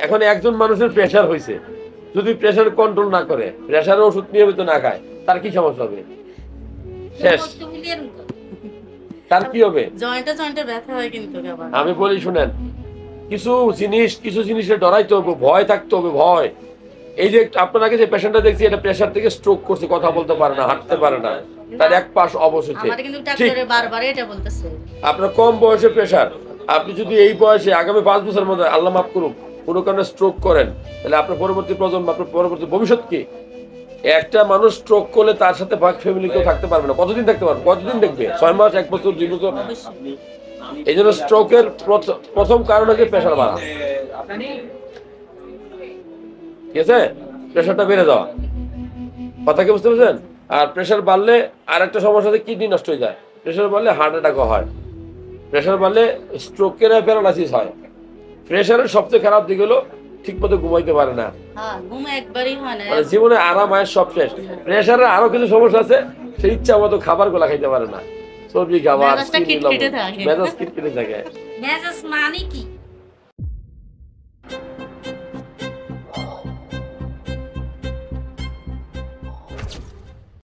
এখন একজন মানুষের প্রেসার হয়েছে, যদি প্রেসার কন্ট্রোল না করে, প্রেসারের ওষুধ নিয়মিত না খায়, তার কি সমস্যা হবে? শেষ। তার কি হবে? জয়েন্টে ব্যথা হয় কিন্তু আমি বলি শুনেন, কিছু জিনিসের ডরাইতে হবে, ভয় থাকতে হবে, ভয়। এই যে আপনাকে যে পেশেন্টটা দেখছি, এটা প্রেসার থেকে স্ট্রোক করছে, কথা বলতে পারে না, হাঁটতে পারে না, তার এক পাশ অবশেষে। আমার কিন্তু ডাক্তারে বারবার এটা বলতেছে। আপনার কম বয়সে প্রেসার, আপনি যদি এই বয়সে আগামী 5 বছরের মধ্যে আল্লাহ মাফ করুক কোনো কারণে স্ট্রোক করেন, তাহলে আপনার পরবর্তী প্রজন্ম, আপনার পরবর্তী ভবিষ্যৎ কি? একটা মানুষ স্ট্রোক করলে তার সাথে ফ্যামিলি কেউ থাকতে পারবে না। কতদিন থাকতে পারবে? কতদিন দেখবে? 6 মাস, 1 বছর, 2 বছর? এই জন্য স্ট্রোকের প্রথম কারণ হচ্ছে প্রেসার বাড়া, ঠিক আছে? প্রেসারটা বেড়ে যাওয়া, কথা কি বুঝতে পারছেন? আর প্রেসার বাড়লে আর একটা সমস্যা আছে, কিডনি নষ্ট হয়ে যায়। প্রেসার বাড়লে হার্ট অ্যাটাকও হয়, প্রেসার বাড়লে স্ট্রোকের প্যারালাইসিস হয়। প্রেসারের সবচেয়ে খারাপ দিক হলো ঠিক মতো ঘুমাইতে পারে না, মানে জীবনে আরাম আয়ের সব শেষ। প্রেসারের আরো কিছু সমস্যা আছে, সে ইচ্ছা মতো খাবার গুলা খাইতে পারে না, চর্বি খাবার, মেজাজ খিটখিটে থাকে। মেজাজ মানে কি?